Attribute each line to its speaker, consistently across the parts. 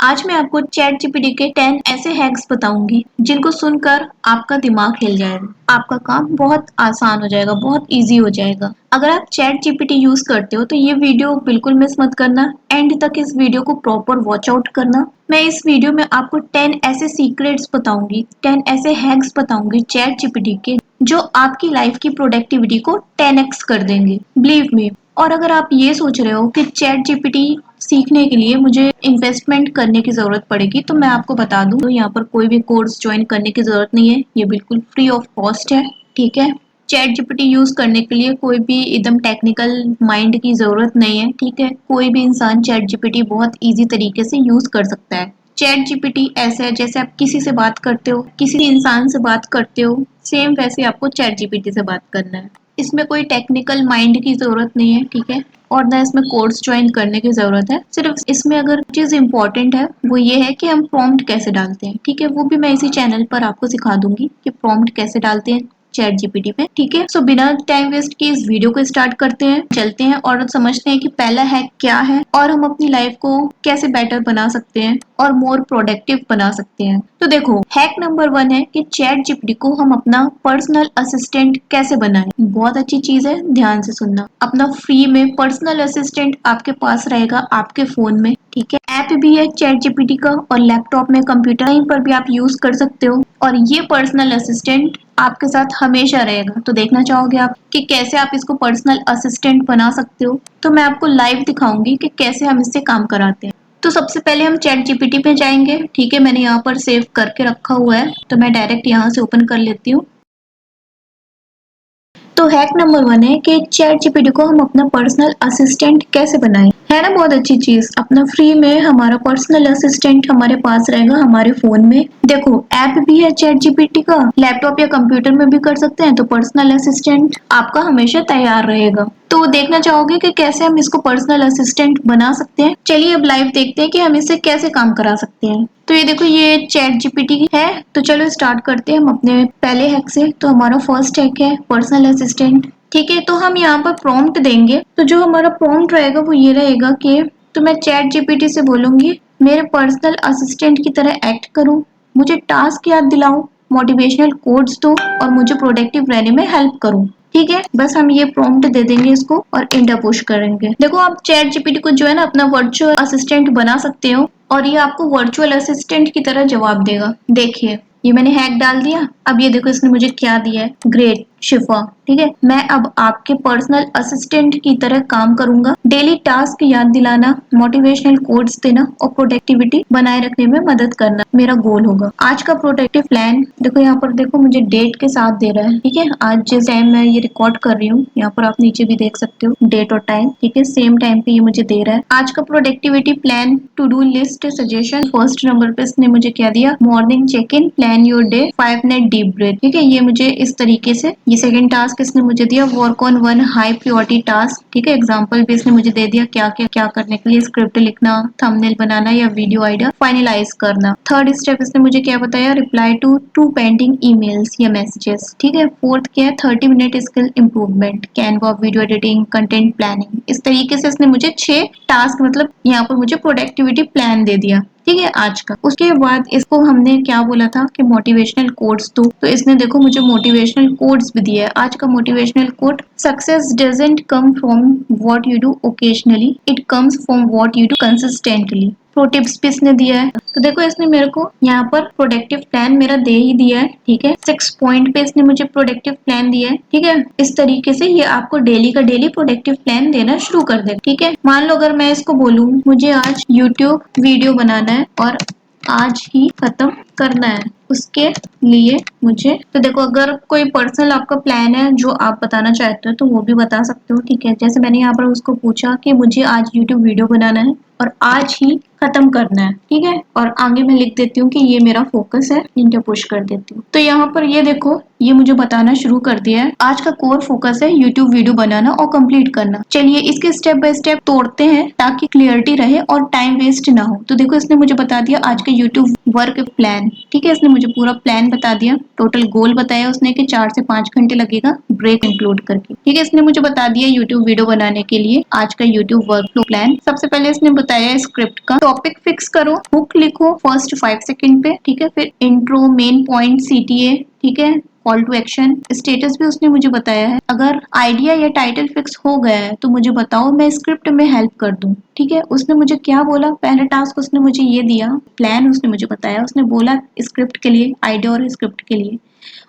Speaker 1: आज मैं आपको चैट जीपीटी के 10 ऐसे हैक्स बताऊंगी जिनको सुनकर आपका दिमाग हिल जाएगा। आपका काम बहुत आसान हो जाएगा, बहुत इजी हो जाएगा। अगर आप चैट जीपीटी यूज करते हो तो ये वीडियो बिल्कुल मिस मत करना। एंड तक इस वीडियो को प्रॉपर वॉच आउट करना। मैं इस वीडियो में आपको 10 ऐसे सीक्रेट्स बताऊंगी, 10 ऐसे हैक्स बताऊंगी चैट जीपीटी के, जो आपकी लाइफ की प्रोडक्टिविटी को 10x कर देंगे। Believe me. और अगर आप ये सोच रहे हो कि चैट जीपीटी सीखने के लिए मुझे इन्वेस्टमेंट करने की ज़रूरत पड़ेगी, तो मैं आपको बता दूं, तो यहाँ पर कोई भी कोर्स ज्वाइन करने की ज़रूरत नहीं है। ये बिल्कुल फ्री ऑफ कॉस्ट है। ठीक है। चैट जीपीटी यूज़ करने के लिए कोई भी एकदम टेक्निकल माइंड की ज़रूरत नहीं है। ठीक है। कोई भी इंसान चैट जीपीटी बहुत ईजी तरीके से यूज़ कर सकता है। चैट जीपीटी ऐसा है जैसे आप किसी से बात करते हो, किसी इंसान से बात करते हो, सेम वैसे आपको चैट जीपीटी से बात करना है। इसमें कोई टेक्निकल माइंड की ज़रूरत नहीं है। ठीक है। और ना इसमें कोर्स ज्वाइन करने की ज़रूरत है। सिर्फ इसमें अगर चीज़ इम्पोर्टेंट है वो ये है कि हम प्रॉम्प्ट कैसे डालते हैं। ठीक है। वो भी मैं इसी चैनल पर आपको सिखा दूंगी कि प्रॉम्प्ट कैसे डालते हैं चैट जीपीटी पे। ठीक है। सो बिना टाइम वेस्ट किए इस वीडियो को स्टार्ट करते हैं, चलते हैं और समझते हैं कि पहला हैक क्या है और हम अपनी लाइफ को कैसे बेटर बना सकते हैं और मोर प्रोडक्टिव बना सकते हैं। तो देखो, हैक नंबर 1 है कि चैट जीपीटी को हम अपना पर्सनल असिस्टेंट कैसे बनाएं। बहुत अच्छी चीज है, ध्यान से सुनना। अपना फ्री में पर्सनल असिस्टेंट आपके पास रहेगा, आपके फोन में। ठीक है। ऐप भी है चैट जीपीटी का, और लैपटॉप में, कंप्यूटर, कहीं पर भी आप यूज कर सकते हो। और ये पर्सनल असिस्टेंट आपके साथ हमेशा रहेगा। तो देखना चाहोगे आप कि कैसे आप इसको पर्सनल असिस्टेंट बना सकते हो। तो मैं आपको लाइव दिखाऊंगी कि कैसे हम इससे काम कराते हैं। तो सबसे पहले हम चैट जीपीटी पे जाएंगे। ठीक है। मैंने यहाँ पर सेव करके रखा हुआ है, तो मैं डायरेक्ट यहाँ से ओपन कर लेती हूँ। तो हैक नंबर 1 है कि चैट जीपीटी को हम अपना पर्सनल असिस्टेंट कैसे बनाएं। है ना बहुत अच्छी चीज। अपना फ्री में हमारा पर्सनल असिस्टेंट हमारे पास रहेगा, हमारे फोन में। देखो, ऐप भी है चैट जीपीटी का, लैपटॉप या कंप्यूटर में भी कर सकते हैं। तो पर्सनल असिस्टेंट आपका हमेशा तैयार रहेगा। तो देखना चाहोगे कि कैसे हम इसको पर्सनल असिस्टेंट बना सकते हैं। चलिए अब लाइव देखते हैं कि हम इससे कैसे काम करा सकते हैं। तो ये देखो, ये चैट जीपीटी है। तो चलो स्टार्ट करते हैं हम अपने पहले हैक से। तो हमारा फर्स्ट हैक है पर्सनल असिस्टेंट। ठीक है। तो हम यहाँ पर प्रॉम्प्ट देंगे। तो जो हमारा प्रॉम्प्ट रहेगा वो ये रहेगा कि तो मैं चैट जीपीटी से बोलूंगी, मेरे पर्सनल असिस्टेंट की तरह एक्ट करो, मुझे टास्क याद दिलाओ, मोटिवेशनल कोड्स दो और मुझे प्रोडक्टिव रहने में हेल्प करो। ठीक है। बस हम ये प्रॉम्प्ट दे देंगे इसको और इंटर पुश करेंगे। देखो, आप चैट जीपीटी को जो है ना अपना वर्चुअल असिस्टेंट बना सकते हो, और ये आपको वर्चुअल असिस्टेंट की तरह जवाब देगा। देखिए, ये मैंने हैक डाल दिया। अब ये देखो इसने मुझे क्या दिया है। ग्रेट शिफा। ठीक है। मैं अब आपके पर्सनल असिस्टेंट की तरह काम करूंगा। डेली टास्क याद दिलाना, मोटिवेशनल कोड्स देना और प्रोडक्टिविटी बनाए रखने में मदद करना मेरा गोल होगा। आज का प्रोडक्टिव प्लान देखो, यहाँ पर देखो मुझे डेट के साथ दे रहा है। ठीक है। आज जिस टाइम मैं ये रिकॉर्ड कर रही हूँ, यहाँ पर आप नीचे भी देख सकते हो डेट और टाइम। ठीक है। सेम टाइम पे ये मुझे दे रहा है। आज का productivity plan, to do list, suggestion. First number पे इसने मुझे क्या दिया, morning check in, plan your day, 5 minute deep breath. ठीक है। ये मुझे इस तरीके से, ये सेकंड टास्क इसने मुझे दिया, work on 1 high priority task. ठीक है। एग्जांपल भी इसने मुझे दे दिया, क्या क्या क्या करने के लिए, स्क्रिप्ट लिखना, थंबनेल बनाना या वीडियो आइडिया फाइनलाइज करना। थर्ड स्टेप इसने मुझे क्या बताया, रिप्लाई टू 2 पेंडिंग ईमेल्स या मैसेजेस। ठीक है। फोर्थ क्या है, 30 minute skill improvement, Canva, video editing, content planning. इस तरीके से इसने मुझे 6 टास्क, मतलब यहाँ पर मुझे प्रोडक्टिविटी प्लान दे दिया। ठीक है। आज का, उसके बाद इसको हमने क्या बोला था कि मोटिवेशनल कोड्स दो, तो इसने देखो मुझे मोटिवेशनल कोड्स भी दिया है। आज का motivational code, success doesn't come from what you do occasionally, it comes from what you do consistently. Pro tips भी इसने दिया है। तो देखो, इसने मेरे को यहाँ पर प्रोडक्टिव प्लान मेरा दे ही दिया है। ठीक है। 6 पॉइंट पे इसने मुझे प्रोडक्टिव प्लान दिया है। ठीक है। इस तरीके से ये आपको डेली का डेली प्रोडक्टिव प्लान देना शुरू कर दे। ठीक है। मान लो अगर मैं इसको बोलूँ, मुझे आज यूट्यूब वीडियो बनाना है और आज ही खत्म करना है, उसके लिए मुझे, तो देखो अगर कोई पर्सनल आपका प्लान है जो आप बताना चाहते हो तो वो भी बता सकते हो। ठीक है। जैसे मैंने यहाँ पर उसको पूछा कि मुझे आज यूट्यूब वीडियो बनाना है और आज ही खत्म करना है। ठीक है। और आगे मैं लिख देती हूँ कि ये मेरा फोकस है, इंटर पुश कर देती हूँ। तो यहाँ पर ये देखो, ये मुझे बताना शुरू कर दिया है। आज का कोर फोकस है यूट्यूब वीडियो बनाना और कंप्लीट करना। चलिए इसके स्टेप बाय स्टेप तोड़ते हैं ताकि क्लियरिटी रहे और टाइम वेस्ट ना हो। तो देखो, इसने मुझे बता दिया आज का यूट्यूब वर्क प्लान। ठीक है, इसने मुझे पूरा प्लान बता दिया, टोटल गोल बताया उसने कि 4 से 5 घंटे लगेगा ब्रेक इंक्लूड करके। ठीक है, इसने मुझे बता दिया यूट्यूब वीडियो बनाने के लिए आज का यूट्यूब वर्कफ्लो प्लान। सबसे पहले इसने बताया स्क्रिप्ट का, टॉपिक फिक्स करो, हुक लिखो फर्स्ट 5 सेकंड पे, ठीक है, फिर इंट्रो, मेन पॉइंट, सीटीए, ठीक है, कॉल टू एक्शन, स्टेटस भी उसने मुझे बताया है। अगर आइडिया या टाइटल फिक्स हो गया है तो मुझे बताओ, मैं स्क्रिप्ट में हेल्प कर दूं। ठीक है, उसने मुझे क्या बोला, पहले टास्क उसने मुझे ये दिया, प्लान उसने मुझे बताया, उसने बोला स्क्रिप्ट के लिए, आइडिया और स्क्रिप्ट के लिए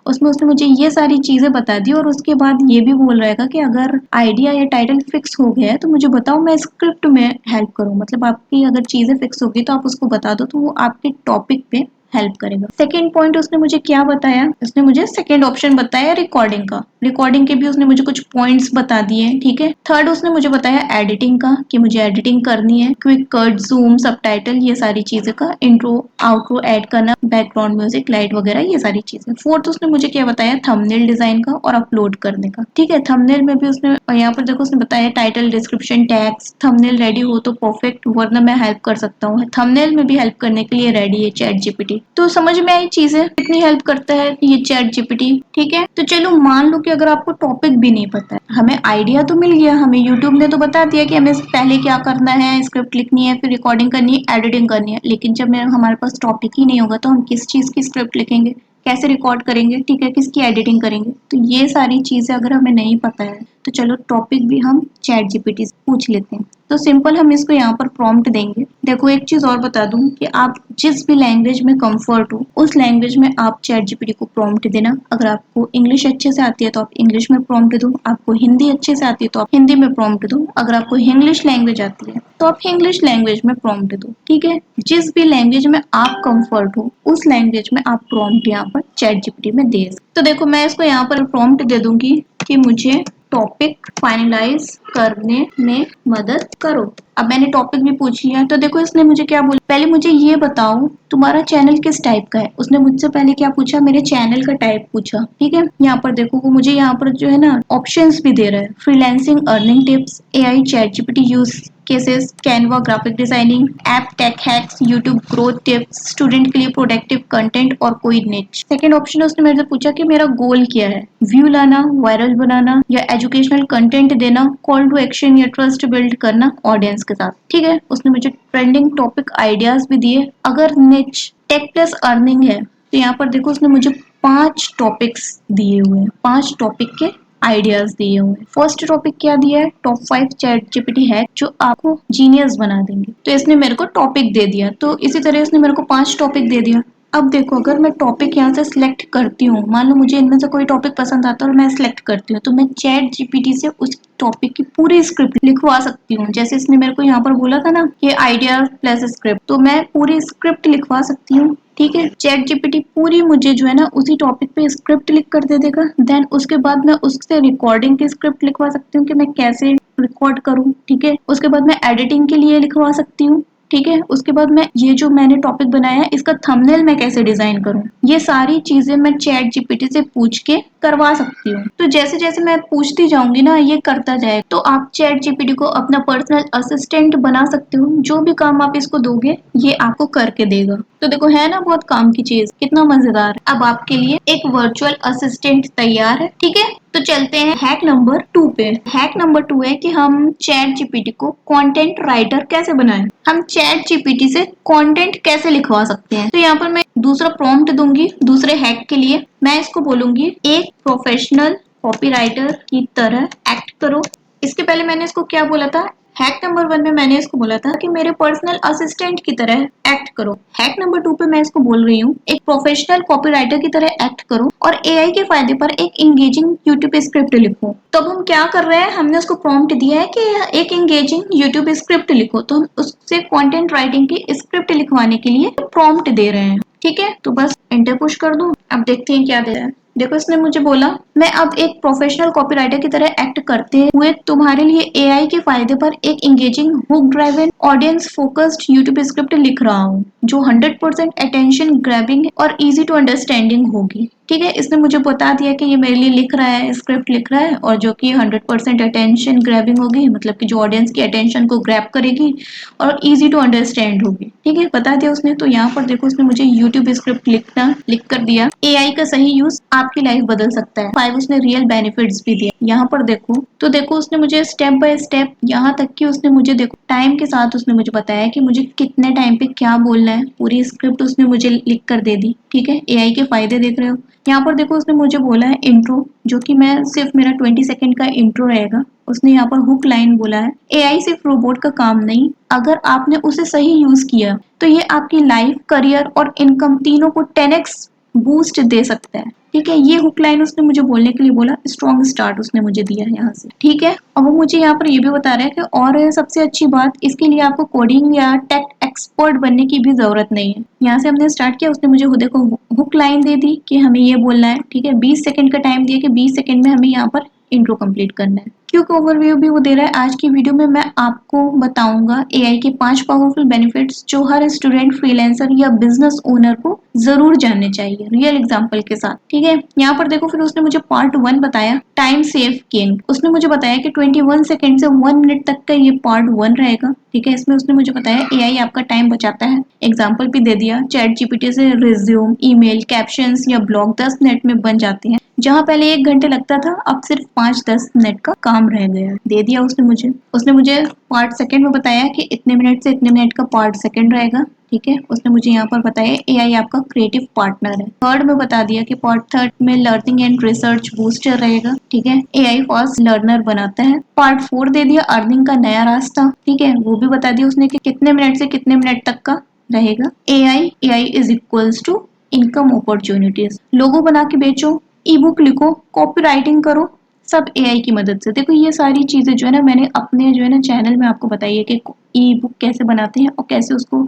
Speaker 1: उसमें उसने मुझे ये सारी चीजें बता दी और उसके बाद ये भी बोल रहेगा कि अगर आइडिया या टाइटल फिक्स हो गया है तो मुझे बताओ, मैं स्क्रिप्ट में हेल्प करूं। मतलब आपकी अगर चीजें फिक्स होगी तो आप उसको बता दो तो वो आपके टॉपिक पे हेल्प करेगा। सेकेंड पॉइंट उसने मुझे क्या बताया, उसने मुझे सेकेंड ऑप्शन बताया रिकॉर्डिंग का, रिकॉर्डिंग के भी उसने मुझे कुछ पॉइंट्स बता दिए। ठीक है, थर्ड उसने मुझे बताया एडिटिंग का कि मुझे एडिटिंग करनी है, क्विक कट, जूम, सबटाइटल, ये सारी चीजें का, इंट्रो आउट्रो ऐड करना, बैकग्राउंड म्यूजिक, लाइट वगैरह, ये सारी चीजें। फोर्थ उसने मुझे क्या बताया, थंबनेल डिजाइन का और अपलोड करने का। ठीक है, थंबनेल में भी उसने, और यहाँ पर देखो उसने बताया title, description, tags, thumbnail ready हो तो परफेक्ट, वरना मैं हेल्प कर सकता हूँ। थंबनेल में भी हेल्प करने के लिए रेडी है चैट जीपीटी। तो समझ में आई चीजें कितनी हेल्प करता है ये चैट जीपीटी। ठीक है, तो चलो मान लो कि अगर आपको टॉपिक भी नहीं पता है, हमें आइडिया तो मिल गया, हमें यूट्यूब ने तो बता दिया कि हमें पहले क्या करना है, स्क्रिप्ट लिखनी है, फिर रिकॉर्डिंग करनी है, एडिटिंग करनी है, लेकिन जब हमारे पास टॉपिक ही नहीं होगा तो हम किस चीज की स्क्रिप्ट लिखेंगे, कैसे रिकॉर्ड करेंगे, ठीक है, किसकी एडिटिंग करेंगे। तो ये सारी चीजें अगर हमें नहीं पता है तो चलो टॉपिक भी हम चैट जीपीटी से पूछ लेते हैं। तो सिंपल हम इसको यहाँ पर प्रॉम्प्ट देंगे। देखो एक चीज और बता दूं कि आप जिस भी लैंग्वेज में कंफर्ट हो उस लैंग्वेज में आप चैट जीपीटी को प्रॉम्प्ट देना। अगर आपको इंग्लिश अच्छे से आती है तो आप इंग्लिश में प्रॉम्प्ट दो, आपको हिंदी अच्छे से आती है तो आप हिंदी में प्रॉम्प्ट दो, अगर आपको इंग्लिश लैंग्वेज आती है तो आप इंग्लिश लैंग्वेज में प्रॉम्प्ट दो। ठीक है, जिस भी लैंग्वेज में आप कंफर्ट हो उस लैंग्वेज में आप प्रॉम्प्ट यहाँ पर चैट जीपीटी में दे। तो देखो मैं इसको यहाँ पर प्रॉम्प्ट दे दूंगी कि मुझे टॉपिक फाइनलाइज करने में मदद करो। अब मैंने टॉपिक भी पूछ लिया, तो देखो इसने मुझे क्या बोला, पहले मुझे ये बताओ तुम्हारा चैनल किस टाइप का है। उसने मुझसे पहले क्या पूछा, मेरे चैनल का टाइप पूछा। ठीक है, यहाँ पर देखो वो मुझे यहाँ पर जो है ना ऑप्शंस भी दे रहा है, freelancing, earning tips, AI, chat GPT use cases, Canva, graphic designing, app tech hacks, YouTube growth tips, student के लिए प्रोडक्टिव कंटेंट और कोई निच। सेकंड ऑप्शन उसने मेरे से पूछा कि मेरा गोल क्या है, व्यू लाना, वायरल बनाना या एजुकेशनल कंटेंट देना, कॉल टू एक्शन या ट्रस्ट बिल्ड करना ऑडियंस के साथ। ठीक है, उसने मुझे ट्रेंडिंग टॉपिक आइडियाज भी दिए। अगर निच टेक प्लस अर्निंग है तो यहाँ पर देखो उसने मुझे 5 टॉपिक्स दिए हुए हैं, 5 टॉपिक के आइडियाज दिए हुए हैं। फर्स्ट टॉपिक क्या दिया है, टॉप 5 चैट जीपीटी हैक जो आपको जीनियस बना देंगे। तो इसने मेरे को टॉपिक दे दिया, तो इसी तरह इसने मेरे को 5 टॉपिक दे दिया। अब देखो अगर मैं टॉपिक यहाँ से सिलेक्ट करती हूँ, मान लो मुझे इनमें से कोई टॉपिक पसंद आता है और मैं सिलेक्ट करती हूँ, तो मैं चैट जीपीटी से उस टॉपिक की पूरी स्क्रिप्ट लिखवा सकती हूँ। जैसे इसने मेरे को यहाँ पर बोला था ना कि आइडिया प्लस स्क्रिप्ट, तो मैं पूरी स्क्रिप्ट लिखवा सकती हूँ। ठीक है, चैट जीपीटी पूरी मुझे जो है ना उसी टॉपिक पे स्क्रिप्ट लिख कर दे देगा। देन उसके बाद मैं उससे रिकॉर्डिंग की स्क्रिप्ट लिखवा सकती हूँ कि मैं कैसे रिकॉर्ड करूँ। ठीक है, उसके बाद मैं एडिटिंग के लिए लिखवा सकती हूँ। ठीक है, उसके बाद मैं ये जो मैंने टॉपिक बनाया है इसका थंबनेल मैं कैसे डिजाइन करूं, ये सारी चीजें मैं चैट जीपीटी से पूछ के करवा सकती हूँ। तो जैसे जैसे मैं पूछती जाऊंगी ना ये करता जाए, तो आप चैट जीपीटी को अपना पर्सनल असिस्टेंट बना सकते हो। जो भी काम आप इसको दोगे ये आपको करके देगा। तो देखो है ना बहुत काम की चीज, कितना मजेदार। अब आपके लिए एक वर्चुअल असिस्टेंट तैयार है। ठीक है, तो चलते हैं हैक नंबर 2 पे। हैक नंबर 2 है कि हम चैट जीपीटी को कंटेंट राइटर कैसे बनाएं। हम चैट जीपीटी से कंटेंट कैसे लिखवा सकते हैं। तो यहाँ पर मैं दूसरा प्रॉम्प्ट दूंगी दूसरे हैक के लिए। मैं इसको बोलूंगी एक प्रोफेशनल कॉपीराइटर की तरह एक्ट करो। इसके पहले मैंने इसको क्या बोला था, हैक नंबर 1 में मैंने इसको बोला था कि मेरे पर्सनल असिस्टेंट की तरह एक्ट करो। हैक नंबर 2 पे मैं इसको बोल रही हूँ एक प्रोफेशनल कॉपीराइटर की तरह एक्ट करो और एआई के फायदे पर एक इंगेजिंग यूट्यूब स्क्रिप्ट लिखो। तो अब हम क्या कर रहे हैं, हमने उसको प्रॉम्प्ट दिया है कि एक इंगेजिंग यूट्यूब स्क्रिप्ट लिखो, तो हम उससे कंटेंट राइटिंग की स्क्रिप्ट लिखवाने के लिए प्रॉम्प्ट दे रहे हैं। ठीक है, तो बस एंटर पुश कर दूं। अब देखते हैं क्या दे रहा है। देखो इसने मुझे बोला मैं अब एक प्रोफेशनल कॉपीराइटर की तरह एक्ट करते हुए तुम्हारे लिए एआई के फायदे पर एक engaging hook driven audience focused YouTube script लिख रहा हूँ जो 100% अटेंशन ग्रैबिंग और इजी टू अंडरस्टैंडिंग होगी। ठीक है, इसने मुझे बता दिया कि ये मेरे लिए लिख रहा है, स्क्रिप्ट लिख रहा है, और जो कि 100% अटेंशन ग्रैबिंग होगी, मतलब कि जो ऑडियंस की अटेंशन को ग्रैब करेगी और इजी टू अंडरस्टैंड होगी। ठीक है, बता दिया उसने। तो यहाँ पर देखो उसने मुझे यूट्यूब स्क्रिप्ट लिखना लिख कर दिया। एआई का सही यूज आपकी लाइफ बदल सकता है। 5 उसने रियल बेनिफिट्स भी दिए। यहाँ पर देखो तो देखो उसने मुझे स्टेप बाय स्टेप, यहाँ तक कि उसने मुझे देखो टाइम के साथ उसने मुझे बताया कि मुझे कितने टाइम पे क्या बोलना है। पूरी स्क्रिप्ट उसने मुझे लिख कर दे दी। ठीक है, एआई के फायदे देख रहे हो। यहाँ पर देखो उसने मुझे बोला है इंट्रो, जो कि मैं सिर्फ मेरा 20 सेकंड का इंट्रो रहेगा। उसने यहाँ पर हुक लाइन बोला है। एआई सिर्फ रोबोट का काम नहीं, अगर आपने उसे सही यूज किया तो ये आपकी लाइफ, करियर और इनकम तीनों को 10x बूस्ट दे सकता है। ठीक है, ये हुक लाइन उसने मुझे बोलने के लिए बोला। स्ट्रॉन्ग स्टार्ट उसने मुझे दिया है यहाँ से। ठीक है, और वो मुझे यहाँ पर ये भी बता रहा है कि और सबसे अच्छी बात, इसके लिए आपको कोडिंग या टेक एक्सपर्ट बनने की भी जरूरत नहीं है। यहाँ से हमने स्टार्ट किया, उसने मुझे देखो हुक लाइन दे दी कि हमें ये बोलना है। ठीक है, 20 सेकंड का टाइम दिया कि 20 सेकंड में हमें यहाँ पर इंट्रो कंप्लीट करना है। क्विक ओवरव्यू भी वो दे रहा है। आज की वीडियो में मैं आपको बताऊंगा एआई के 5 पावरफुल बेनिफिट्स जो हर स्टूडेंट, फ्रीलांसर या बिजनेस ओनर को जरूर जानने चाहिए, रियल एग्जांपल के साथ। ठीक है, यहाँ पर देखो फिर उसने मुझे पार्ट 1 बताया, टाइम सेव किंग। उसने मुझे बताया कि 21 सेकंड से 1 मिनट तक का ये पार्ट 1 रहेगा। ठीक है, इसमें उसने मुझे बताया एआई आपका टाइम बचाता है। एग्जाम्पल भी दे दिया, चैट जीपीटी से रिज्यूम, ईमेल, कैप्शंस या ब्लॉग 10 मिनट में बन जाते हैं। जहाँ पहले 1 घंटे लगता था, अब सिर्फ 5-10 मिनट का काम रह गया। दे दिया उसने मुझे। उसने मुझे पार्ट सेकंड में बताया कि इतने मिनट से इतने मिनट का पार्ट सेकंड रहेगा। ठीक है, उसने मुझे यहाँ पर बताया एआई आपका क्रिएटिव पार्टनर है। थर्ड में बता दिया कि पार्ट थर्ड में लर्निंग एंड रिसर्च बूस्टर रहेगा। ठीक है, एआई फास्ट लर्नर बनाता है। पार्ट 4 दे दिया, अर्निंग का नया रास्ता। ठीक है, वो भी बता दिया उसने कि कितने मिनट से कितने मिनट तक का रहेगा। AI is equals to income opportunities. Logo बना के बेचो, ई बुक लिखो, कॉपी राइटिंग करो, सब एआई की मदद से। देखो ये सारी चीजें जो है ना, मैंने अपने जो है ना चैनल में आपको बताई है कि ई बुक कैसे बनाते हैं और कैसे उसको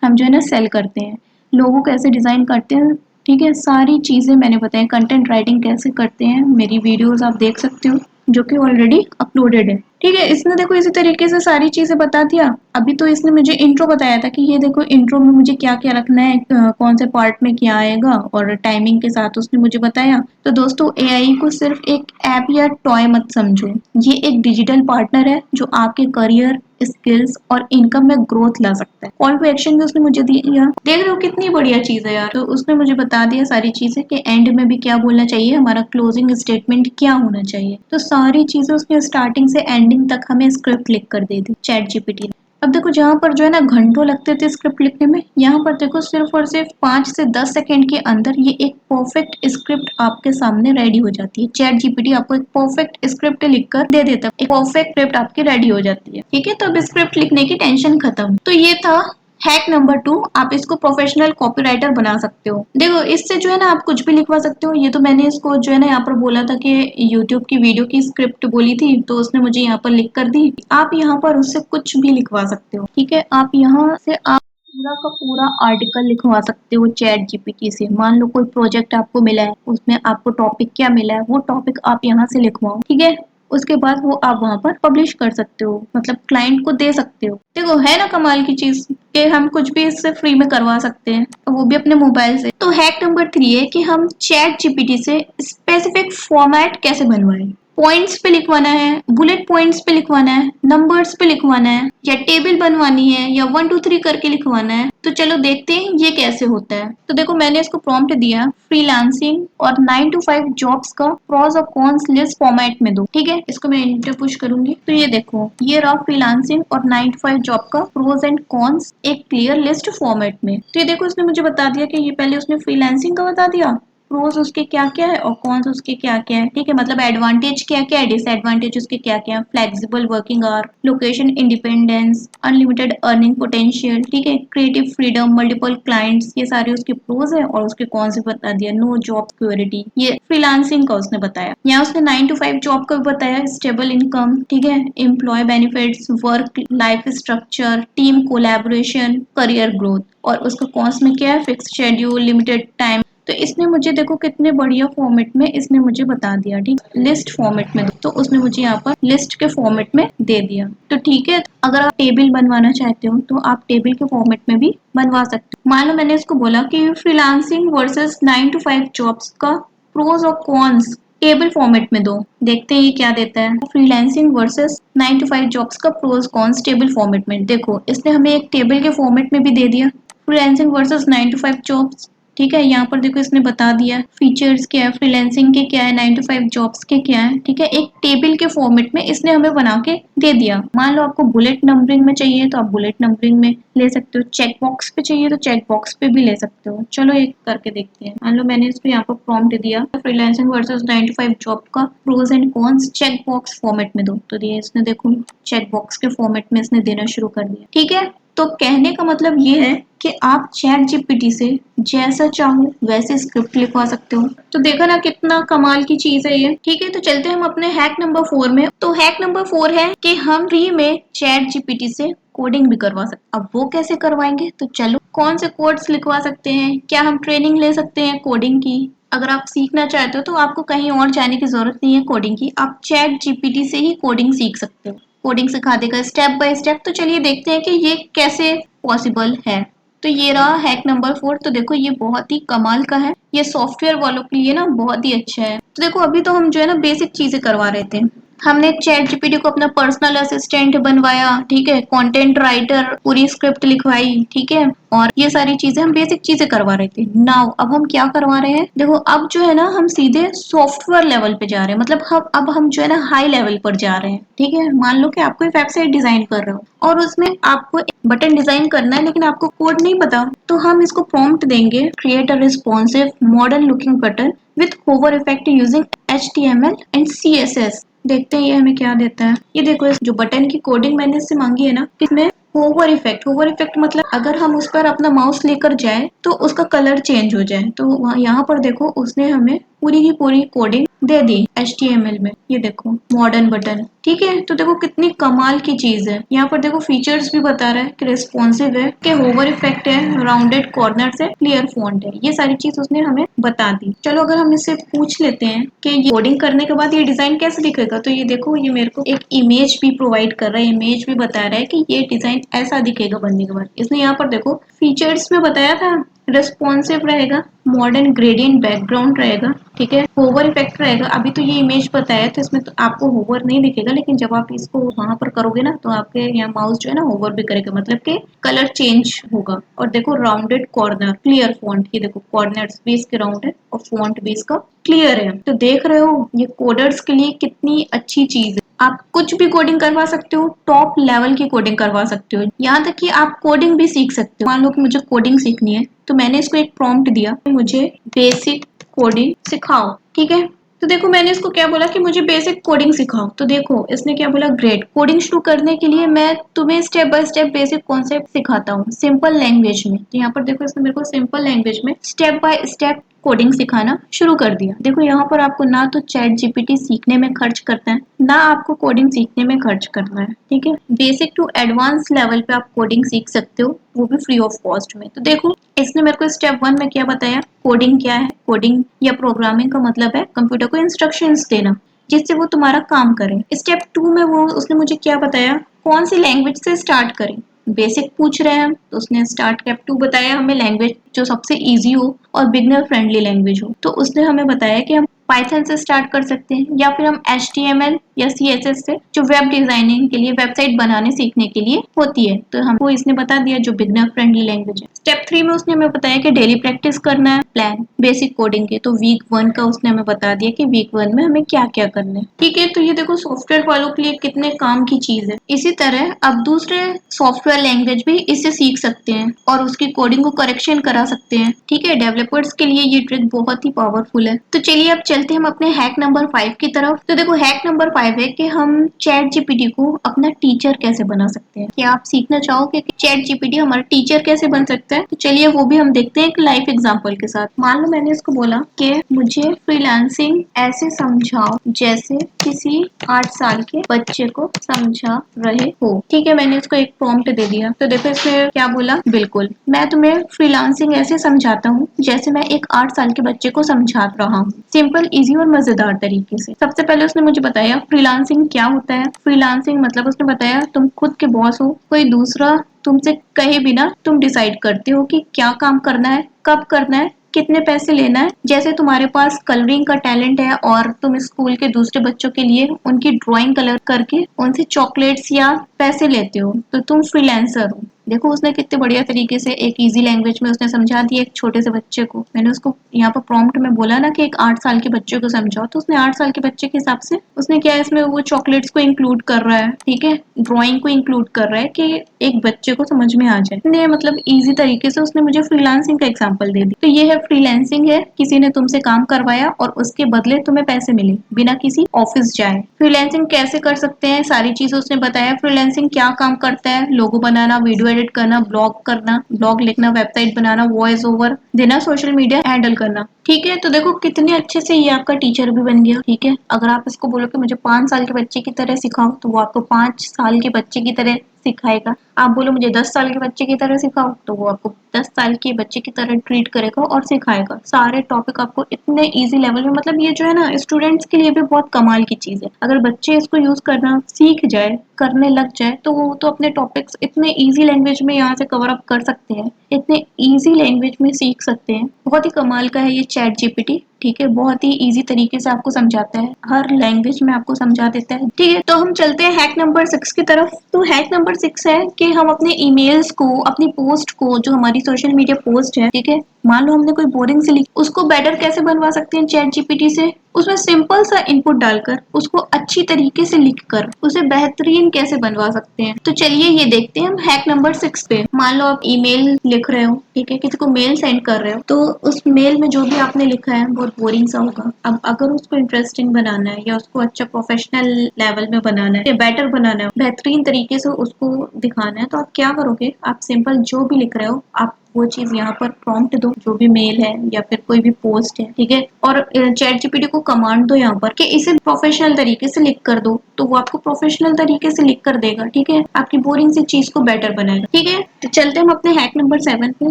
Speaker 1: हम जो है ना सेल करते हैं, लोगो कैसे डिजाइन करते हैं। ठीक है, सारी चीजें मैंने बताई। कंटेंट राइटिंग कैसे करते हैं, मेरी वीडियोस आप देख सकते हो जो कि ऑलरेडी अपलोडेड है। ठीक है, इसने देखो इसी तरीके से सारी चीजें बता दिया। अभी तो इसने मुझे इंट्रो बताया था कि ये देखो इंट्रो में मुझे क्या क्या रखना है, कौन से पार्ट में क्या आएगा, और टाइमिंग के साथ उसने मुझे बताया। तो दोस्तों एआई को सिर्फ एक ऐप या टॉय मत समझो, ये एक डिजिटल पार्टनर है जो आपके करियर, स्किल्स और इनकम में ग्रोथ ला सकता है। कॉल टू एक्शन भी उसने मुझे दिया। देख रहे हो कितनी बढ़िया चीज है यार। तो उसने मुझे बता दिया सारी चीजें कि एंड में भी क्या बोलना चाहिए, हमारा क्लोजिंग स्टेटमेंट क्या होना चाहिए। तो सारी चीजें उसने स्टार्टिंग से एंडिंग तक हमें स्क्रिप्ट लिख कर दे दी चैट जीपीटी ने। अब देखो जहाँ पर जो है ना घंटों लगते थे स्क्रिप्ट लिखने में, यहाँ पर देखो सिर्फ और सिर्फ 5 से 10 सेकंड के अंदर ये एक परफेक्ट स्क्रिप्ट आपके सामने रेडी हो जाती है। चैट जीपीटी आपको एक परफेक्ट स्क्रिप्ट लिखकर दे देता है, एक परफेक्ट स्क्रिप्ट आपकी रेडी हो जाती है। ठीक है, तो अब स्क्रिप्ट लिखने की टेंशन खत्म। तो ये था हैक नंबर 2, आप इसको प्रोफेशनल कॉपीराइटर बना सकते हो। देखो इससे जो है ना आप कुछ भी लिखवा सकते हो। ये तो मैंने इसको जो है ना यहाँ पर बोला था कि यूट्यूब की वीडियो की स्क्रिप्ट बोली थी, तो उसने मुझे यहाँ पर लिख कर दी। आप यहाँ पर उससे कुछ भी लिखवा सकते हो। ठीक है, आप यहाँ से आप पूरा का पूरा आर्टिकल लिखवा सकते हो चैट जीपीटी से। मान लो कोई प्रोजेक्ट आपको मिला है, उसमें आपको टॉपिक क्या मिला है, वो टॉपिक आप यहाँ से लिखवाओ। ठीक है, उसके बाद वो आप वहां पर पब्लिश कर सकते हो, मतलब क्लाइंट को दे सकते हो। देखो है ना कमाल की चीज कि हम कुछ भी इससे फ्री में करवा सकते हैं, वो भी अपने मोबाइल से। तो हैक नंबर 3 है कि हम चैट जीपीटी से स्पेसिफिक फॉर्मेट कैसे बनवाएं। पॉइंट्स पे लिखवाना है, बुलेट पॉइंट्स पे लिखवाना है, नंबर्स पे लिखवाना है, या टेबल बनवानी है, या 1 2 3 करके लिखवाना है। तो चलो देखते हैं ये कैसे होता है। तो देखो मैंने इसको प्रॉम्प्ट दिया, फ्रीलांसिंग और 9 to 5 जॉब्स का प्रोस और कॉन्स लिस्ट फॉर्मेट में दो। ठीक है, इसको मैं इंटर पुश करूंगी तो ये देखो ये रहा फ्रीलांसिंग और 9 to 5 जॉब का प्रोस एंड कॉन्स एक क्लियर लिस्ट फॉर्मेट में। तो ये देखो उसने मुझे बता दिया कि ये पहले उसने फ्रीलांसिंग का बता दिया, प्रोस उसके क्या क्या है और कॉन्स उसके क्या क्या है। ठीक है, मतलब एडवांटेज क्या क्या है, डिसएडवांटेज उसके क्या क्या है। Flexible working hour, location independence, unlimited earning potential, ठीक है, क्रिएटिव फ्रीडम, मल्टीपल क्लाइंट्स, ये सारे उसके प्रोज है। और उसके कॉन्स भी बता दिया। नो जॉब सिक्योरिटी, ये फ्रीलांसिंग का उसने बताया। यहाँ उसने 9 to 5 जॉब का भी बताया, स्टेबल इनकम, ठीक है, employ benefits, work life structure, team collaboration, career growth. और उसका कॉन्स में क्या है, फिक्स शेड्यूल, लिमिटेड टाइम तो इसने मुझे देखो कितने बढ़िया फॉर्मेट में इसने मुझे बता दिया, ठीक, लिस्ट फॉर्मेट में, तो उसने मुझे यहाँ पर लिस्ट के फॉर्मेट में दे दिया। तो ठीक है, अगर आप टेबल बनवाना चाहते हो तो आप टेबल के फॉर्मेट में भी बनवा सकते हो। मान लो मैंने इसको बोला कि फ्रीलांसिंग वर्सेस 9 to 5 जॉब्स का प्रोज और कॉन्स टेबल फॉर्मेट में दो। देखते हैं ये क्या देता है। फ्रीलांसिंग वर्सेस 9 to 5 जॉब्स का प्रोज कॉन्स टेबल फॉर्मेट में। देखो इसने हमें एक टेबल के फॉर्मेट में भी दे दिया, फ्रीलांसिंग वर्सेस 9 to 5 जॉब्स। ठीक है, यहाँ पर देखो इसने बता दिया फीचर्स क्या है, फ्रीलांसिंग के क्या है, 9 to 5 जॉब्स के क्या है। ठीक है, एक टेबल के फॉर्मेट में इसने हमें बना के दे दिया। मान लो आपको बुलेट नंबरिंग में चाहिए तो आप बुलेट नंबरिंग में ले सकते हो, चेक बॉक्स पे चाहिए तो चेक बॉक्स पे भी ले सकते हो। चलो एक करके देखते हैं। मान लो मैंने इसको यहाँ पर प्रॉम्प्ट दिया फ्रीलांसिंग वर्सेस 9 to 5 जॉब का pros and cons check box format में दो, तो दिया इसने, देखो चेक बॉक्स के फॉर्मेट में इसने देना शुरू कर दिया। ठीक है, तो कहने का मतलब ये है कि आप चैट जीपीटी से जैसा चाहो वैसे स्क्रिप्ट लिखवा सकते हो। तो देखो ना कितना कमाल की चीज है ये। ठीक है, तो चलते हैं हम अपने हैक नंबर 4 में। तो हैक नंबर 4 है कि हम फ्री में चैट जीपीटी से कोडिंग भी करवा सकते। अब वो कैसे करवाएंगे, तो चलो कौन से कोड्स लिखवा सकते हैं, क्या हम ट्रेनिंग ले सकते हैं कोडिंग की। अगर आप सीखना चाहते हो तो आपको कहीं और जाने की जरूरत नहीं है कोडिंग की, आप चैट जीपीटी से ही कोडिंग सीख सकते हो। कोडिंग सिखा देगा स्टेप बाय स्टेप। तो चलिए देखते हैं कि ये कैसे पॉसिबल है। तो ये रहा हैक नंबर 4। तो देखो ये बहुत ही कमाल का है, ये सॉफ्टवेयर वालों के लिए ना बहुत ही अच्छा है। तो देखो अभी तो हम जो है ना बेसिक चीजें करवा रहे थे। हमने चैट जीपीटी को अपना पर्सनल असिस्टेंट बनवाया, ठीक है, कंटेंट राइटर, पूरी स्क्रिप्ट लिखवाई, ठीक है, और ये सारी चीजें हम बेसिक चीजें करवा रहे थे। नाउ अब हम क्या करवा रहे हैं, देखो अब जो है ना हम सीधे सॉफ्टवेयर लेवल पे जा रहे हैं, मतलब अब हम जो है ना हाई लेवल पर जा रहे हैं। ठीक है, मान लो कि आपको एक वेबसाइट डिजाइन कर रहे हो और उसमें आपको एक बटन डिजाइन करना है लेकिन आपको कोड नहीं पता, तो हम इसको प्रॉम्प्ट देंगे create a responsive modern looking button with hover effect using HTML and CSS। देखते हैं ये हमें क्या देता है। ये देखो इस जो बटन की कोडिंग मैंने इससे मांगी है ना, इसमें होवर इफेक्ट मतलब अगर हम उस पर अपना माउस लेकर जाए तो उसका कलर चेंज हो जाए। तो वहाँ यहाँ पर देखो उसने हमें पूरी की पूरी कोडिंग दे दी HTML में। ये देखो मॉडर्न बटन, ठीक है। तो देखो कितनी कमाल की चीज है। यहाँ पर देखो फीचर्स भी बता रहा है कि रिस्पॉन्सिव है, कि होवर इफेक्ट है, राउंडेड कॉर्नर्स है, क्लियर फॉन्ट है। ये सारी चीज उसने हमें बता दी। चलो अगर हम इससे पूछ लेते हैं कि ये कोडिंग करने के बाद ये डिजाइन कैसे दिखेगा, तो ये देखो ये मेरे को एक इमेज भी प्रोवाइड कर रहा है, इमेज भी बता रहा है कि ये डिजाइन ऐसा दिखेगा बनने के बाद। इसने यहाँ पर देखो फीचर्स में बताया था रिस्पॉन्सिव रहेगा, मॉडर्न ग्रेडियंट बैकग्राउंड रहेगा, ठीक है, होवर इफेक्ट रहेगा। अभी तो ये इमेज बताया तो इसमें तो आपको होवर नहीं दिखेगा, लेकिन जब आप इसको वहां पर करोगे ना तो आपके यहाँ माउस जो है ना होवर भी करेगा, मतलब कि कलर चेंज होगा। और देखो राउंडेड कॉर्नर, क्लियर फॉन्ट, ये देखो कॉर्नर्स भी इसके राउंड है और फॉन्ट भी इसका क्लियर है। तो देख रहे हो ये कोडर्स के लिए कितनी अच्छी चीज है। आप कुछ भी कोडिंग करवा सकते हो, टॉप लेवल की कोडिंग करवा सकते हो, यहाँ तक कि आप कोडिंग भी सीख सकते हो। मान लो कि मुझे कोडिंग सीखनी है तो मैंने इसको एक प्रॉम्प्ट दिया, मुझे बेसिक कोडिंग सिखाओ, ठीक है। तो देखो मैंने इसको क्या बोला कि मुझे बेसिक कोडिंग सिखाओ, तो देखो इसने क्या बोला, ग्रेट, कोडिंग शुरू करने के लिए मैं तुम्हें step by step basic concept सिखाता हूँ सिंपल लैंग्वेज में। तो यहाँ पर देखो इसने मेरे को सिंपल लैंग्वेज में स्टेप बाय स्टेप कोडिंग सिखाना शुरू कर दिया। देखो यहाँ पर आपको ना तो चैट जीपीटी सीखने में खर्च करता है, ना आपको कोडिंग सीखने में खर्च करना है, ठीक है। बेसिक टू एडवांस लेवल पे आप कोडिंग सीख सकते हो, वो भी फ्री ऑफ कॉस्ट में। तो देखो इसने मेरे को स्टेप 1 में क्या बताया, कोडिंग क्या है। कोडिंग या प्रोग्रामिंग का मतलब है कंप्यूटर को इंस्ट्रक्शंस देना जिससे वो तुम्हारा काम करे। स्टेप 2 में वो उसने मुझे क्या बताया, कौन सी लैंग्वेज से स्टार्ट करें। बेसिक पूछ रहे हैं हम तो उसने स्टार्ट स्टेप 2 बताया हमें लैंग्वेज जो सबसे इजी हो और बिगनर फ्रेंडली लैंग्वेज हो। तो उसने हमें बताया कि हम पाइथन से स्टार्ट कर सकते हैं या फिर हम HTML या CSS से, जो वेब डिजाइनिंग के लिए, वेबसाइट बनाने सीखने के लिए होती है। तो हमको इसने बता दिया जो बिगनर फ्रेंडली लैंग्वेज है। स्टेप 3 में उसने हमें बताया कि डेली प्रैक्टिस करना है प्लान बेसिक कोडिंग के। तो वीक 1 का उसने हमें बता दिया कि वीक 1 में हमें क्या क्या करना है, ठीक है। तो ये देखो सॉफ्टवेयर वालों के लिए कितने काम की चीज है। इसी तरह अब दूसरे सॉफ्टवेयर लैंग्वेज भी इससे सीख सकते हैं और उसकी कोडिंग को करेक्शन करा सकते हैं, ठीक है। डेवलपर्स के लिए ये ट्रिक बहुत ही पावरफुल है। तो चलिए अब चलते चलते हम अपने हैक नंबर 5 की तरफ। तो देखो हैक नंबर 5 है कि हम चैट जीपीटी को अपना टीचर कैसे बना सकते हैं। क्या आप सीखना चाहोगे कि चैट जीपीटी हमारा टीचर कैसे बन सकता है? तो चलिए वो भी हम देखते हैं एक लाइफ एग्जांपल के साथ। मान लो मैंने इसको बोला कि मुझे फ्रीलांसिंग ऐसे समझाओ जैसे किसी 8 साल के बच्चे को समझा रहे हो। ठीक है, मैंने इसको एक प्रॉम्प्ट दे दिया। तो देखो इसने क्या बोला, बिल्कुल मैं तुम्हें फ्रीलांसिंग ऐसे समझाता हूँ जैसे मैं एक 8 साल के बच्चे को समझा रहा हूँ, सिंपल, इजी और मजेदार तरीके से। सबसे पहले उसने मुझे बताया फ्रीलांसिंग क्या होता है। फ्रीलांसिंग मतलब उसने बताया तुम खुद के बॉस हो, कोई दूसरा तुमसे कहे बिना तुम डिसाइड करते हो कि क्या काम करना है, कब करना है, कितने पैसे लेना है। जैसे तुम्हारे पास कलरिंग का टैलेंट है और तुम स्कूल के दूसरे बच्चों के लिए उनकी ड्राइंग कलर करके उनसे चॉकलेट्स या पैसे लेते हो, तो तुम फ्रीलांसर हो। देखो उसने कितने बढ़िया तरीके से एक इजी लैंग्वेज में उसने समझा दिया एक छोटे से बच्चे को। मैंने उसको यहाँ पर प्रॉम्प्ट में बोला ना कि एक 8 साल के बच्चे को समझाओ, तो उसने 8 साल के बच्चे के हिसाब से उसने क्या है, इसमें वो चॉकलेट्स को इंक्लूड कर रहा है, ठीक है, ड्राइंग को इंक्लूड कर रहा है कि एक बच्चे को समझ में आ जाए। ने मतलब इजी तरीके से उसने मुझे फ्रीलांसिंग का एग्जांपल दे दी। तो ये है फ्रीलांसिंग, है किसी ने तुमसे काम करवाया और उसके बदले तुम्हें पैसे मिले बिना किसी ऑफिस जाए। फ्रीलांसिंग कैसे कर सकते हैं, सारी चीजें उसने बताया। फ्रीलांसिंग क्या काम करता है, लोगो बनाना, वीडियो एडिट करना, ब्लॉग करना, ब्लॉग लिखना, वेबसाइट बनाना, वॉइस ओवर देना, सोशल मीडिया हैंडल करना। ठीक है, तो देखो कितने अच्छे से ये आपका टीचर भी बन गया। ठीक है, अगर आप इसको बोलो कि मुझे 5 साल के बच्चे की तरह सिखाओ, तो वो आपको 5 साल के बच्चे की तरह सिखाएगा। आप बोलो मुझे 10 साल के बच्चे की तरह सिखाओ, तो वो आपको 10 साल के बच्चे की तरह ट्रीट करेगा और सिखाएगा। सारे टॉपिक आपको इतने इजी लेवल में, मतलब ये जो है ना स्टूडेंट्स के लिए भी बहुत कमाल की चीज है। अगर बच्चे इसको यूज करना सीख जाए, करने लग जाए, तो वो तो अपने टॉपिक्स इतने इजी लैंग्वेज में यहाँ से कवर अप कर सकते हैं, इतने इजी लैंग्वेज में सीख सकते हैं। बहुत ही कमाल का है ये चैट जीपीटी। ठीक है, बहुत ही इजी तरीके से आपको समझाता है, हर लैंग्वेज में आपको समझा देता है। ठीक है, तो हम चलते हैं हैक नंबर 6 की तरफ। तो हैक नंबर 6 है कि हम अपने ईमेल्स को, अपनी पोस्ट को, जो हमारी सोशल मीडिया पोस्ट है, ठीक है, मान लो हमने कोई बोरिंग से लिखी, उसको बेटर कैसे बनवा सकते हैं चैट जीपीटी से। उसमें सिंपल सा इनपुट डालकर उसको अच्छी तरीके से लिखकर उसे बेहतरीन कैसे बनवा सकते हैं। तो चलिए ये देखते हैं हम हैक नंबर 6 पे। मान लो आप ईमेल लिख रहे हो, ठीक है, किसी को मेल सेंड कर रहे हो, तो उस मेल में जो भी आपने लिखा है बहुत बोरिंग सा होगा। अब अगर उसको इंटरेस्टिंग बनाना है या उसको अच्छा प्रोफेशनल लेवल में बनाना है या बेटर बनाना है, बेहतरीन तरीके से उसको दिखाना है, तो आप क्या करोगे, आप सिंपल जो भी लिख रहे हो आप वो चीज यहाँ पर प्रॉम्प्ट दो, जो भी मेल है या फिर कोई भी पोस्ट है, ठीक है, और चैट जीपीटी को कमांड दो यहाँ पर कि इसे प्रोफेशनल तरीके से लिख कर दो, तो वो आपको प्रोफेशनल तरीके से लिख कर देगा। ठीक है, आपकी बोरिंग सी चीज को बेटर बनाएगा। ठीक है, तो चलते हम अपने हैक नंबर 7 पे।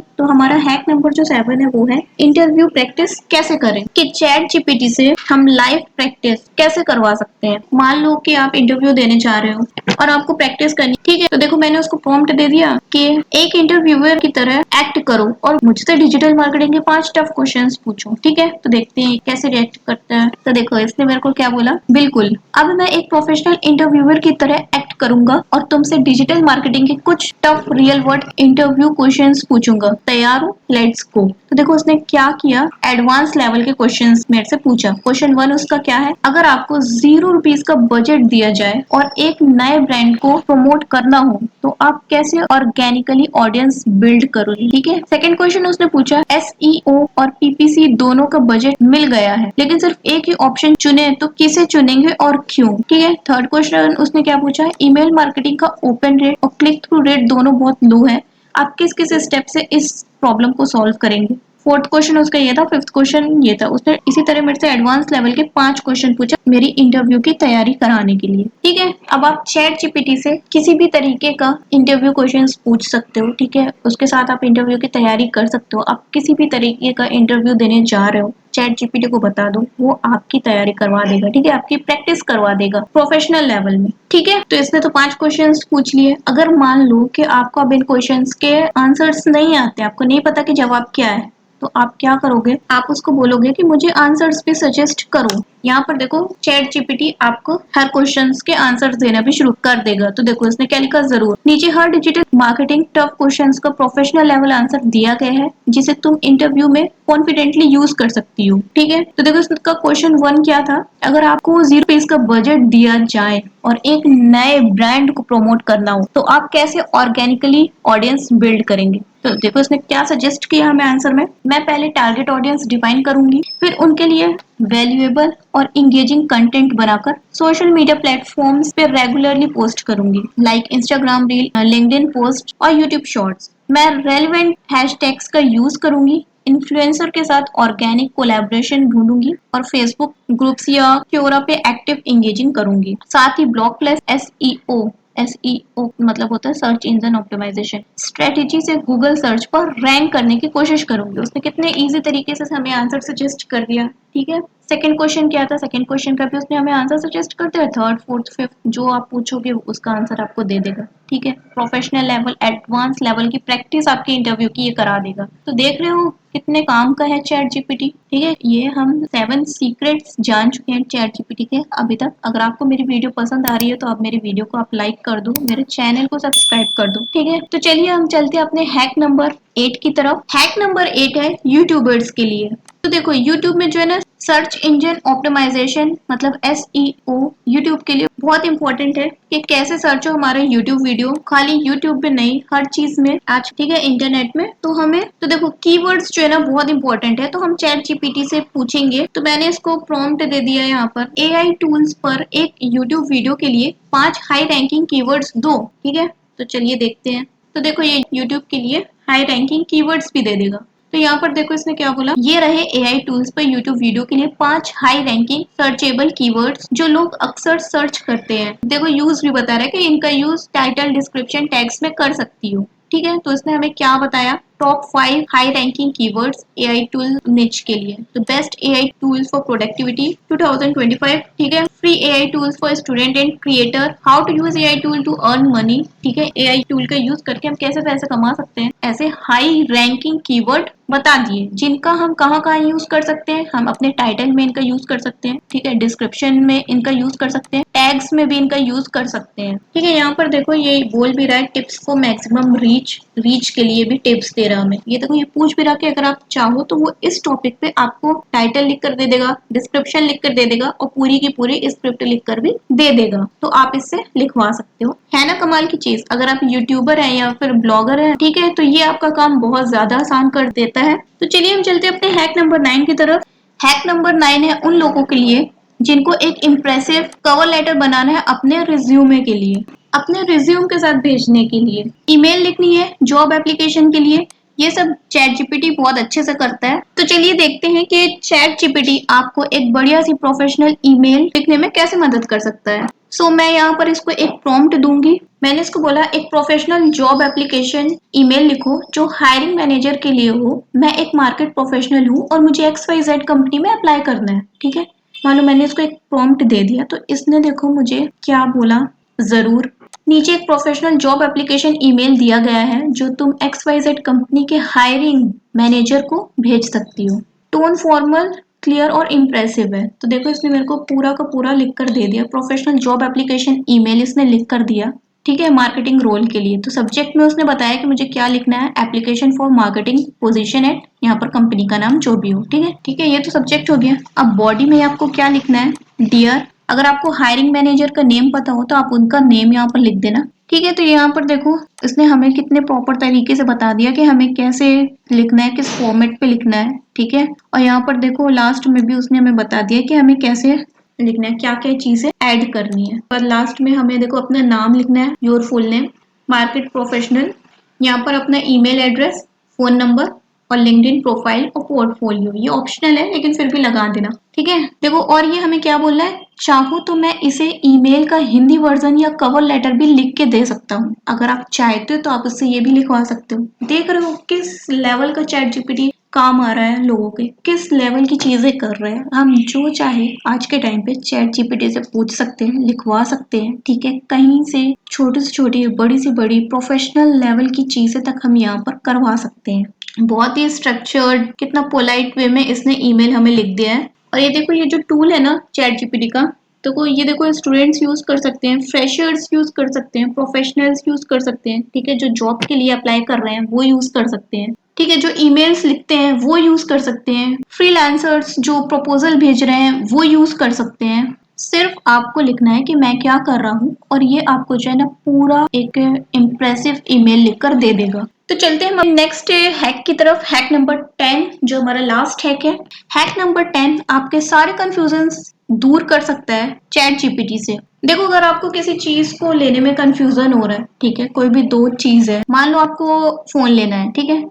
Speaker 1: तो हमारा हैक नंबर जो 7 है वो है इंटरव्यू प्रैक्टिस कैसे करें, कि चैट जीपीटी से हम लाइव प्रैक्टिस कैसे करवा सकते हैं। मान लो कि आप इंटरव्यू देने जा रहे हो और आपको प्रैक्टिस करनी, ठीक है, तो देखो मैंने उसको प्रॉम्प्ट दे दिया कि एक इंटरव्यूअर की तरह एक्ट करो और मुझसे डिजिटल मार्केटिंग के 5 टफ क्वेश्चंस पूछो। ठीक है, तो देखते हैं कैसे रिएक्ट करता है। तो देखो इसने मेरे को क्या बोला, बिल्कुल, अब मैं एक प्रोफेशनल इंटरव्यूअर की तरह एक्ट करूंगा और तुमसे डिजिटल मार्केटिंग के कुछ tough real world interview questions पूछूंगा, तैयार हो, लेट्स गो। तो देखो उसने क्या किया, एडवांस लेवल के क्वेश्चंस मेरे से पूछा। क्वेश्चन 1 उसका क्या है, अगर आपको ₹0 का बजट दिया जाए और एक नए ब्रांड को प्रमोट करना हो तो आप कैसे ऑर्गेनिकली ऑडियंस बिल्ड करोगे। ठीक है, सेकंड क्वेश्चन उसने पूछा, एसईओ और पीपीसी दोनों का बजट मिल गया है लेकिन सिर्फ एक ही ऑप्शन चुने तो किसे चुनेंगे और क्यों। ठीक है, थर्ड क्वेश्चन उसने क्या पूछा, ईमेल मार्केटिंग का ओपन रेट और क्लिक थ्रू रेट दोनों बहुत लो है, आप किस किस स्टेप से इस प्रॉब्लम को सॉल्व करेंगे। फोर्थ क्वेश्चन उसका ये था, फिफ्थ क्वेश्चन ये था। उसने इसी तरह मेरे से एडवांस लेवल के 5 क्वेश्चन पूछा मेरी इंटरव्यू की तैयारी कराने के लिए। ठीक है, अब आप चैट जीपीटी से किसी भी तरीके का इंटरव्यू क्वेश्चंस पूछ सकते हो। ठीक है, उसके साथ आप इंटरव्यू की तैयारी कर सकते हो। आप किसी भी तरीके का इंटरव्यू देने जा रहे हो, चैट जीपीटी को बता दो, वो आपकी तैयारी करवा देगा। ठीक है, आपकी प्रैक्टिस करवा देगा प्रोफेशनल लेवल में। ठीक है, तो इसने तो 5 क्वेश्चंस पूछ लिए। अगर मान लो कि आपको अब इन क्वेश्चंस के आंसर्स नहीं आते, आपको नहीं पता कि जवाब क्या है, तो आप क्या करोगे, आप उसको बोलोगे कि मुझे आंसर्स भी सजेस्ट करो। यहाँ पर देखो चैट जीपीटी आपको हर क्वेश्चंस के आंसर्स देना भी शुरू कर देगा। तो देखो इसने क्या लिखा, जरूर नीचे हर डिजिटल मार्केटिंग टफ क्वेश्चंस का प्रोफेशनल लेवल आंसर दिया गया है जिसे तुम इंटरव्यू में कॉन्फिडेंटली यूज कर सकती हो। ठीक है, तो देखो इसका क्वेश्चन 1 क्या था, अगर आपको ₹0 का बजट दिया जाए और एक नए ब्रांड को प्रमोट करना हो तो आप कैसे ऑर्गेनिकली ऑडियंस बिल्ड करेंगे। तो देखो इसने क्या सजेस्ट किया हमें आंसर में। मैं पहले टारगेट ऑडियंस डिफाइन करूंगी, फिर उनके लिए वैल्यूएबल और इंगेजिंग कंटेंट बनाकर सोशल मीडिया प्लेटफॉर्म्स पे रेगुलरली पोस्ट करूंगी, like Instagram reel, LinkedIn post और यूट्यूब शॉर्ट्स। मैं रेलेवेंट हैशटैग्स का यूज करूंगी, इन्फ्लुएंसर के साथ ऑर्गेनिक कोलैबोरेशन ढूंढूंगी और फेसबुक ग्रुप्स या क्योरा पे एक्टिव इंगेजिंग करूंगी। साथ ही ब्लॉग प्लस एसईओ मतलब होता है सर्च इंजन ऑप्टिमाइजेशन स्ट्रेटेजी से गूगल सर्च पर रैंक करने की कोशिश करूंगी। उसने कितने इजी तरीके से हमें आंसर सजेस्ट कर दिया। ठीक है, सेकंड क्वेश्चन क्या था, सेकंड क्वेश्चन का भी उसने हमें आंसर सजेस्ट कर दिया। थर्ड फोर्थ फिफ्थ जो आप पूछोगे उसका आंसर आपको दे देगा। ठीक है, प्रोफेशनल लेवल एडवांस लेवल की प्रैक्टिस आपकी इंटरव्यू की ये करा देगा। तो देख रहे हो कितने काम का है चैट जीपीटी। ठीक है, ये हम 7 सीक्रेट्स जान चुके हैं चैट जीपीटी के अभी तक। अगर आपको मेरी वीडियो पसंद आ रही है तो आप मेरी वीडियो को आप लाइक कर दो, मेरे चैनल को सब्सक्राइब कर दो। ठीक है, तो चलिए हम चलते हैं अपने हैक नंबर 8 की तरफ। हैक नंबर 8 है यूट्यूबर्स के लिए। तो देखो यूट्यूब में जो है ना सर्च इंजन ऑप्टिमाइजेशन मतलब एसईओ यूट्यूब के लिए बहुत इंपॉर्टेंट है कि कैसे सर्च हो हमारा यूट्यूब वीडियो। खाली यूट्यूब में नहीं, हर चीज में आज, ठीक है, इंटरनेट में। तो हमें तो देखो कीवर्ड्स जो है ना बहुत इंपॉर्टेंट है, तो हम चैट जीपीटी से पूछेंगे। तो मैंने इसको प्रॉम्प्ट दे दिया है यहाँ पर, एआई टूल्स पर एक यूट्यूब वीडियो के लिए 5 हाई रैंकिंग कीवर्ड्स दो। ठीक है, तो चलिए देखते हैं। तो देखो ये यूट्यूब के लिए हाई रैंकिंग कीवर्ड्स भी दे देगा। तो यहाँ पर देखो इसने क्या बोला, ये रहे एआई टूल्स पर यूट्यूब वीडियो के लिए 5 हाई रैंकिंग सर्चेबल कीवर्ड्स जो लोग अक्सर सर्च करते हैं। देखो यूज भी बता रहा है कि इनका यूज टाइटल डिस्क्रिप्शन टैग्स में कर सकती हो। ठीक है, तो इसने हमें क्या बताया, top 5 high ranking keywords AI tool niche के लिए। तो best AI tools for productivity 2025। ठीक है, free AI tools for student and creator, how to use AI tool to earn money. ठीक है, एआई टूल का यूज करके हम कैसे पैसे कमा सकते हैं। ऐसे हाई रैंकिंग कीवर्ड बता दिए जिनका हम कहाँ कहाँ यूज कर सकते हैं। हम अपने टाइटल में इनका यूज कर सकते हैं। ठीक है, डिस्क्रिप्शन में इनका यूज कर सकते हैं, टैग्स में भी इनका यूज कर सकते हैं। ठीक है, यहाँ पर देखो ये बोल भी रहा है टिप्स फॉर मैक्सिमम रीच के लिए भी टिप्स दे रहा हमें। ये देखो ये पूछ भी रहा कि अगर आप चाहो तो वो इस टॉपिक पे आपको टाइटल लिख कर दे देगा, डिस्क्रिप्शन लिख कर दे देगा और पूरी की पूरी स्क्रिप्ट लिख कर भी दे देगा। तो आप इससे लिखवा सकते हो। है ना कमाल की चीज। अगर आप यूट्यूबर हैं या फिर ब्लॉगर हैं, ठीक है, तो ये आपका काम बहुत ज्यादा आसान कर देता है। तो चलिए हम चलते हैं अपने हैक नंबर 9 की तरफ। हैक नंबर 9 है उन लोगों के लिए जिनको एक इम्प्रेसिव कवर लेटर बनाना है अपने रिज्यूमे के लिए, अपने रिज्यूम के साथ भेजने के लिए, ईमेल लिखनी है जॉब एप्लीकेशन के लिए। ये सब चैट जीपीटी बहुत अच्छे से करता है। तो चलिए देखते हैं कि चैट जीपीटी आपको एक बढ़िया सी प्रोफेशनल ईमेल लिखने में कैसे मदद कर सकता है। मैं यहाँ पर इसको एक प्रॉम्प्ट दूंगी। मैंने इसको बोला एक प्रोफेशनल जॉब एप्लीकेशन ईमेल लिखो जो हायरिंग मैनेजर के लिए हो। मैं एक मार्केट प्रोफेशनल हूँ और मुझे XYZ कंपनी में अप्लाई करना है। ठीक है, मानो मैंने इसको एक प्रॉम्प्ट दे दिया तो इसने देखो मुझे क्या बोला, जरूर। नीचे एक प्रोफेशनल जॉब एप्लीकेशन ईमेल दिया गया है जो तुम XYZ कंपनी के हायरिंग मैनेजर को भेज सकती हो। टोन फॉर्मल, क्लियर और इम्प्रेसिव है। तो देखो इसने मेरे को पूरा का पूरा लिख कर दे दिया। प्रोफेशनल जॉब एप्लीकेशन ईमेल इसने लिख कर दिया। ठीक है, मार्केटिंग रोल के लिए। तो सब्जेक्ट में उसने बताया कि मुझे क्या लिखना है, application for marketing position at, यहाँ पर कंपनी का नाम जो भी हो। ठीक है, ठीक है, ये तो सब्जेक्ट हो गया। अब बॉडी में आपको क्या लिखना है, डियर। अगर आपको हायरिंग मैनेजर का नेम पता हो तो आप उनका नेम यहाँ पर लिख देना। ठीक है, तो यहाँ पर देखो इसने हमें कितने प्रॉपर तरीके से बता दिया कि हमें कैसे लिखना है, किस फॉर्मेट पे लिखना है। ठीक है, और यहाँ पर देखो लास्ट में भी उसने हमें बता दिया कि हमें कैसे लिखना है, क्या क्या चीजें ऐड करनी है। पर लास्ट में हमें देखो अपना नाम लिखना है, your full name, market professional, यहाँ पर अपना ईमेल एड्रेस, फोन नंबर और लिंक्डइन प्रोफाइल और पोर्टफोलियो। ये ऑप्शनल है लेकिन फिर भी लगा देना। ठीक है, देखो और ये हमें क्या बोलना है, चाहो तो मैं इसे ईमेल का हिंदी वर्जन या कवर लेटर भी लिख के दे सकता हूँ। अगर आप चाहते हो तो आप उससे ये भी लिखवा सकते हो। देख रहे हो किस लेवल का चैट जीपीटी काम आ रहा है लोगों के, किस लेवल की चीजें कर रहे हैं। हम जो चाहे आज के टाइम पे चैट जीपीटी से पूछ सकते हैं, लिखवा सकते हैं। ठीक है, कहीं से छोटी बड़ी से बड़ी प्रोफेशनल लेवल की चीजें तक हम यहाँ पर करवा सकते हैं। बहुत ही स्ट्रक्चर्ड, कितना पोलाइट वे में इसने ईमेल हमें लिख दिया है। और ये देखो ये जो टूल है ना चैट जीपीटी का, तो ये देखो स्टूडेंट्स यूज कर सकते हैं, फ्रेशर्स यूज कर सकते हैं, प्रोफेशनल्स यूज कर सकते हैं। ठीक है, जो जॉब के लिए अप्लाई कर रहे हैं वो यूज कर सकते हैं। ठीक है, जो ईमेल्स लिखते हैं वो यूज कर सकते हैं, फ्रीलांसर्स जो प्रपोजल भेज रहे हैं वो यूज कर सकते हैं, सिर्फ आपको लिखना है कि मैं क्या कर रहा हूँ और ये आपको जो है ना पूरा एक इम्प्रेसिव ईमेल लिखकर दे देगा। तो चलते हैं हम नेक्स्ट हैक की तरफ। हैक नंबर 10 जो हमारा लास्ट हैक है। हैक नंबर 10 आपके सारे कंफ्यूजन्स दूर कर सकता है चैट जीपीटी से। देखो अगर आपको किसी चीज को लेने में कंफ्यूजन हो रहा है, ठीक है, कोई भी दो चीज है, मान लो आपको फोन लेना है, ठीक है,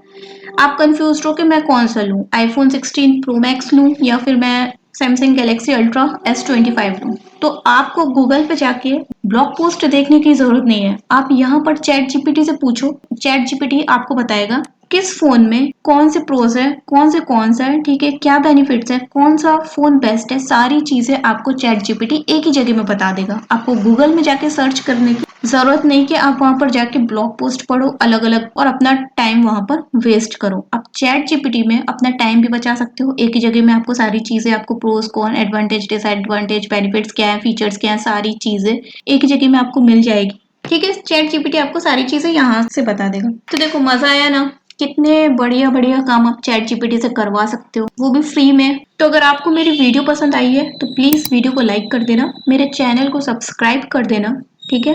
Speaker 1: आप कंफ्यूज हो कि मैं कौन सा लूं, आईफोन 16 प्रो मैक्स लूं या फिर मैं सैमसंग गैलेक्सी अल्ट्रा S25 लूं। तो आपको गूगल पे जाके ब्लॉग पोस्ट देखने की जरूरत नहीं है, आप यहाँ पर चैट जीपीटी से पूछो, चैट जीपीटी आपको बताएगा किस फोन में कौन से प्रोज है, कौन सा है, ठीक है, क्या बेनिफिट्स है, कौन सा फोन बेस्ट है, सारी चीजें आपको चैट जीपीटी एक ही जगह में बता देगा। आपको गूगल में जाके सर्च करने की जरूरत नहीं कि आप वहां पर जाके ब्लॉग पोस्ट पढ़ो अलग अलग और अपना टाइम वहां पर वेस्ट करो। आप चैट जीपीटी में अपना टाइम भी बचा सकते हो, एक ही जगह में आपको सारी चीजें, आपको प्रोज कौन, एडवांटेज डिसएडवांटेज, बेनिफिट्स क्या है, फीचर्स क्या है, सारी चीजें एक ही जगह में आपको मिल जाएगी। ठीक है, चैट जीपीटी आपको सारी चीजें यहाँ से बता देगा। तो देखो मजा आया ना, कितने बढ़िया बढ़िया काम आप चैट जीपीटी से करवा सकते हो, वो भी फ्री में। तो अगर आपको मेरी वीडियो पसंद आई है तो प्लीज वीडियो को लाइक कर देना, मेरे चैनल को सब्सक्राइब कर देना, ठीक है।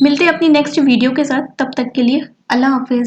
Speaker 1: मिलते हैं अपनी नेक्स्ट वीडियो के साथ, तब तक के लिए अल्लाह हाफिज।